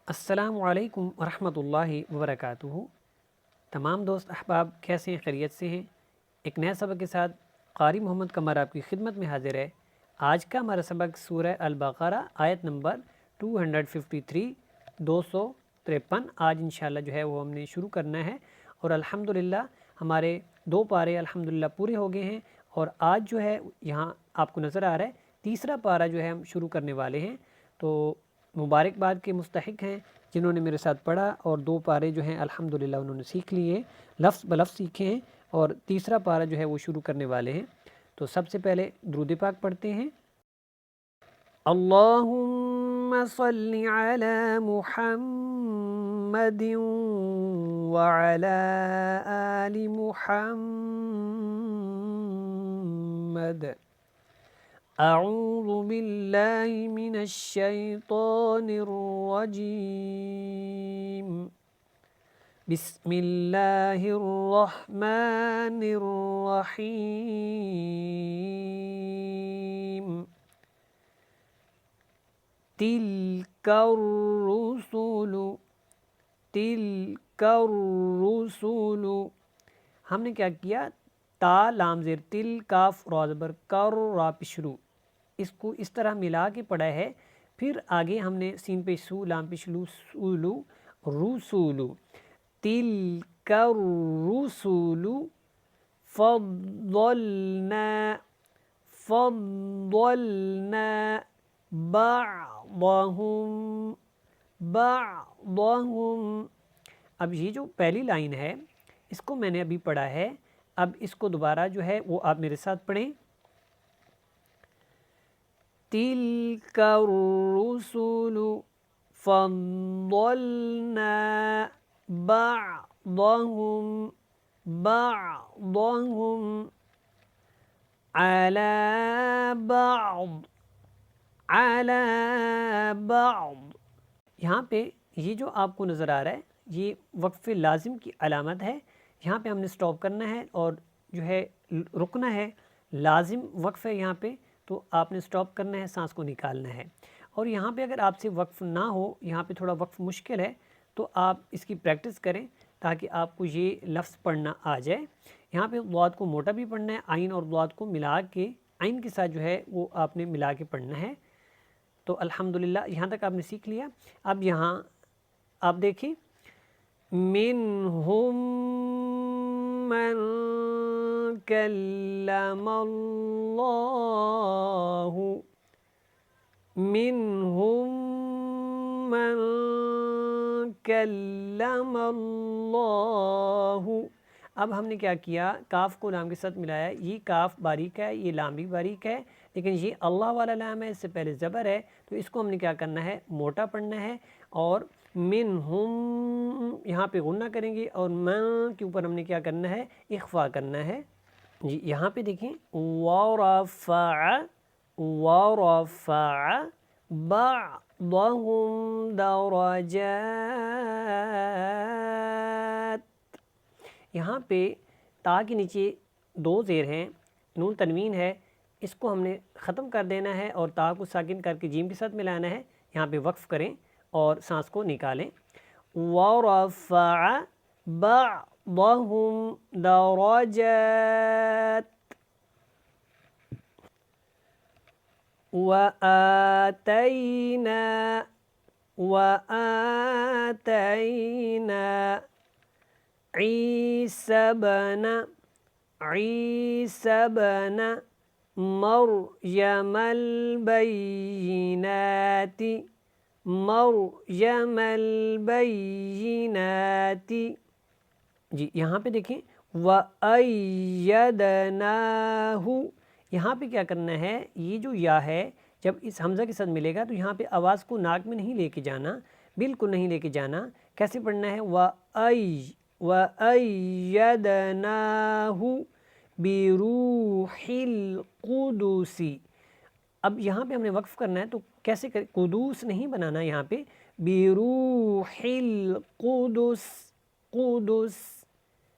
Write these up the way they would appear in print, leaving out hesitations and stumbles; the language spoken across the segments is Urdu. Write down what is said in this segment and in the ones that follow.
السلام علیکم ورحمۃ اللہ وبرکاتہ۔ تمام دوست احباب کیسے ہیں؟ خیریت سے ہیں؟ ایک نئے سبق کے ساتھ قاری محمد قمر آپ کی خدمت میں حاضر ہے۔ آج کا ہمارا سبق سورہ البقرہ آیت نمبر 253 253 آج انشاءاللہ جو ہے وہ ہم نے شروع کرنا ہے، اور الحمدللہ ہمارے 2 پارے الحمدللہ پورے ہو گئے ہیں، اور آج جو ہے یہاں آپ کو نظر آ رہا ہے تیسرا پارہ جو ہے ہم شروع کرنے والے ہیں۔ تو مبارکباد کے مستحق ہیں جنہوں نے میرے ساتھ پڑھا، اور 2 پارے جو ہیں الحمدللہ انہوں نے سیکھ لیے، لفظ بلفظ سیکھے ہیں، اور تیسرا پارہ جو ہے وہ شروع کرنے والے ہیں۔ تو سب سے پہلے درود پاک پڑھتے ہیں۔ اللہم صلی علی محمد وعلی آل محمد۔ اعوذ باللہ من الشیطان الرجیم، بسم اللہ الرحمن الرحیم۔ تلک الرسل، تلک الرسل، ہم نے کیا کیا؟ تا لام زیر تل کاف را زبر کر را پیش رو، اس کو اس طرح ملا کے پڑھا ہے۔ پھر آگے ہم نے سین پہ سو لام پیش لو سولو رسولو، تلک الرسل فضلنا، فضلنا بعضهم، بعضهم۔ اب یہ جو پہلی لائن ہے اس کو میں نے ابھی پڑھا ہے، اب اس کو دوبارہ جو ہے وہ آپ میرے ساتھ پڑھیں۔ تلک الرسل فضلنا بعضهم، بعضهم على بعض، على بعض۔ یہاں پہ یہ جو آپ کو نظر آ رہا ہے یہ وقف لازم کی علامت ہے، یہاں پہ ہم نے سٹاپ کرنا ہے اور جو ہے رکنا ہے، لازم وقف ہے یہاں پہ، تو آپ نے سٹاپ کرنا ہے، سانس کو نکالنا ہے۔ اور یہاں پہ اگر آپ سے وقف نہ ہو، یہاں پہ تھوڑا وقف مشکل ہے، تو آپ اس کی پریکٹس کریں تاکہ آپ کو یہ لفظ پڑھنا آ جائے۔ یہاں پہ ضاد کو موٹا بھی پڑھنا ہے، عین اور ضاد کو ملا کے عین کے ساتھ جو ہے وہ آپ نے ملا کے پڑھنا ہے۔ تو الحمدللہ یہاں تک آپ نے سیکھ لیا۔ اب یہاں آپ دیکھیں، منہم من کلم اللہ، منہم من کلم اللہ۔ اب ہم نے کیا کیا؟ کاف کو لام کے ساتھ ملایا، یہ کاف باریک ہے، یہ لام بھی باریک ہے، لیکن یہ اللہ والا لام ہے، اس سے پہلے زبر ہے، تو اس کو ہم نے کیا کرنا ہے؟ موٹا پڑھنا ہے، اور منہم یہاں پہ غنہ کریں گے، اور من کے اوپر ہم نے کیا کرنا ہے؟ اخفا کرنا ہے۔ جی یہاں پہ دیکھیں، ورفع، ورفع بعضهم درجات۔ یہاں پہ تا کے نیچے 2 زیر ہیں، نون تنوین ہے، اس کو ہم نے ختم کر دینا ہے اور تا کو ساکن کر کے جیم کے ساتھ ملانا ہے۔ یہاں پہ وقف کریں اور سانس کو نکالیں۔ وَرَفَعَ بَعْضَهُمْ دَرَجَاتٍ وَآتَيْنَا، وَآتَيْنَا عِيسَى بْنَ، عِيسَى بْنَ مَرْيَمَ الْبَيِّنَاتِ، مَرْيَمَ الْبَيِّنَاتِ۔ جی یہاں پہ دیکھیں، وَأَيَّدْنَاهُ، یہاں پہ کیا کرنا ہے؟ یہ جو یا ہے جب اس حمزہ کے ساتھ ملے گا تو یہاں پہ آواز کو ناک میں نہیں لے کے جانا، بالکل نہیں لے کے جانا۔ کیسے پڑھنا ہے؟ وَأَيَّدْنَاهُ بِرُوحِ الْقُدُسِ۔ اب یہاں پہ ہم نے وقف کرنا ہے، تو کیسے کریں؟ قدوس نہیں بنانا، یہاں پہ بِرُوحِ الْقُدُسِ، قدس،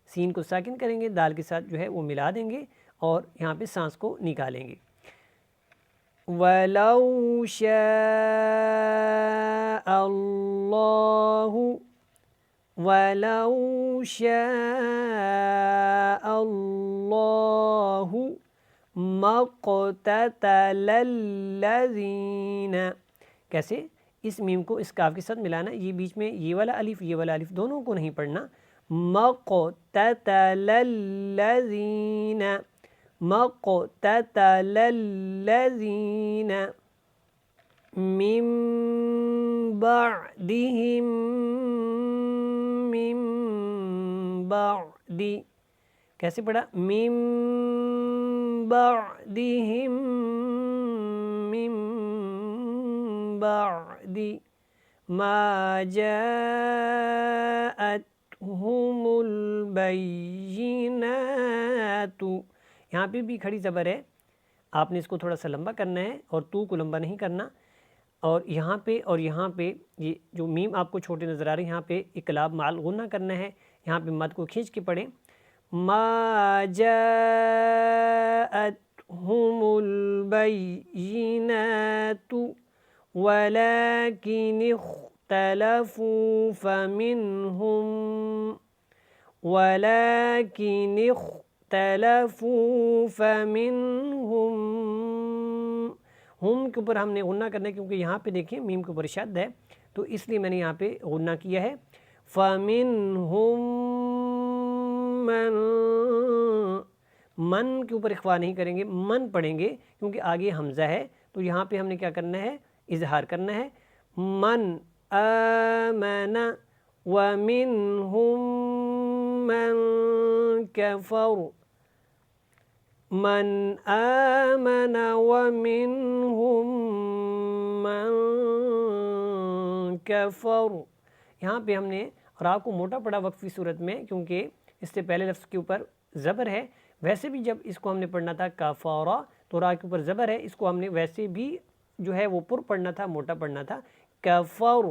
سین کو ساکن کریں گے، دال کے ساتھ جو ہے وہ ملا دیں گے اور یہاں پہ سانس کو نکالیں گے۔ وَلَوْ شَاءَ اللَّهُ وَلَوْ شَاءَ اللَّهُ مَقْتَتَلَ الَّذِينَ. کیسے؟ اس میم کو اس کاف کے ساتھ ملانا، یہ بیچ میں یہ والا الف دونوں کو نہیں پڑھنا. مَقْتَتَلَ الَّذِينَ مَقْتَتَلَ الَّذِينَ مِن بَعْدِهِم مِن بَعْدِ. کیسے پڑھا؟ مِن بَعْدِهِم مِن بَعْدِ مَا جَاءَتْهُمُ الْبَيِّنَاتُ. یہاں پہ بھی کھڑی زبر ہے، آپ نے اس کو تھوڑا سا لمبا کرنا ہے اور تو کو لمبا نہیں کرنا. اور یہاں پہ یہ جو میم آپ کو چھوٹے نظر آ رہے ہیں، یہاں پہ اقلاب مال غنہ کرنا ہے. یہاں پہ مد کو کھینچ کے پڑھیں. ما جاءتهم البينات ولكن اختلفوا فمنهم ہم کے اوپر ہم نے غنہ کرنا ہے، کیونکہ یہاں پہ دیکھیں میم کے اوپر شد ہے، تو اس لیے میں نے یہاں پہ غنہ کیا ہے. فَمِنْهُمْ من کے اوپر اخفا نہیں کریں گے، من پڑھیں گے کیونکہ آگے حمزہ ہے. تو یہاں پہ ہم نے کیا کرنا ہے؟ اظہار کرنا ہے. من آمن وَمِنْهُمْ من كفر. من آمن وَمِنْهُمْ من كفر. یہاں پہ ہم نے را کو موٹا پڑھا وقفی صورت میں، کیونکہ اس سے پہلے لفظ کے اوپر زبر ہے. ویسے بھی جب اس کو ہم نے پڑھنا تھا کفارا تو را کے اوپر زبر ہے، اس کو ہم نے ویسے بھی جو ہے وہ پر پڑھنا تھا، موٹا پڑھنا تھا. کفر.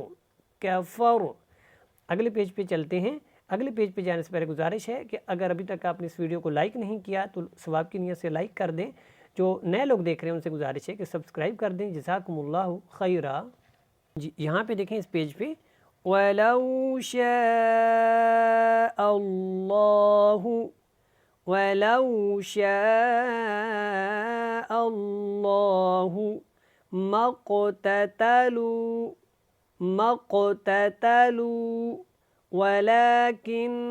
اگلے پیج پہ چلتے ہیں. اگلے پیج پہ جانے سے پہلے گزارش ہے کہ اگر ابھی تک آپ نے اس ویڈیو کو لائک نہیں کیا تو ثواب کی نیت سے لائک کر دیں. جو نئے لوگ دیکھ رہے ہیں ان سے گزارش ہے کہ سبسکرائب کر دیں. جزاکم اللہ خیرا. جی یہاں پہ دیکھیں اس پیج پہ وَلَوْ شَاءَ اللَّهُ وَلَوْ شَاءَ اللَّهُ مَقْتَتَلُوا وَلَكِنَّ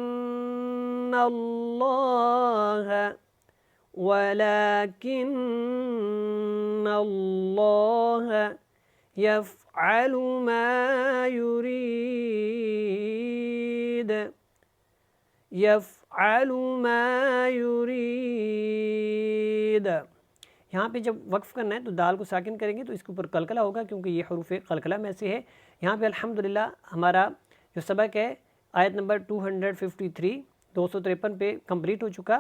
اللَّهَ يَفْعَلُ مَا يُرِيدُ. یہاں پہ جب وقف کرنا ہے تو دال کو ساکن کریں گے تو اس کے اوپر قلقلہ ہوگا، کیونکہ یہ حروف قلقلہ میں سے ہے. یہاں پہ الحمدللہ ہمارا جو سبق ہے آیت نمبر 253 253 پہ کمپلیٹ ہو چکا.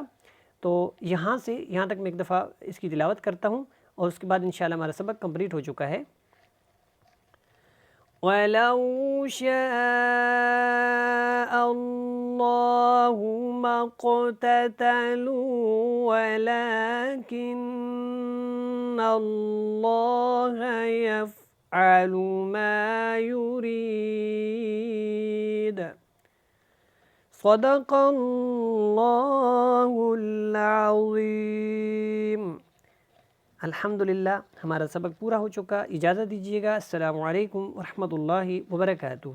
تو یہاں سے یہاں تک میں ایک دفعہ اس کی تلاوت کرتا ہوں اور اس کے بعد انشاءاللہ ہمارا سبق کمپلیٹ ہو چکا ہے. وَلَوْ شَاءَ اللَّهُ مَا اقْتَتَلُوا وَلَكِنَّ اللَّهَ يَفْعَلُ مَا يُرِيدُ. صدق اللہ العظیم. الحمدللہ ہمارا سبق پورا ہو چکا. اجازت دیجیے گا. السلام علیکم ورحمۃ اللہ وبرکاتہ.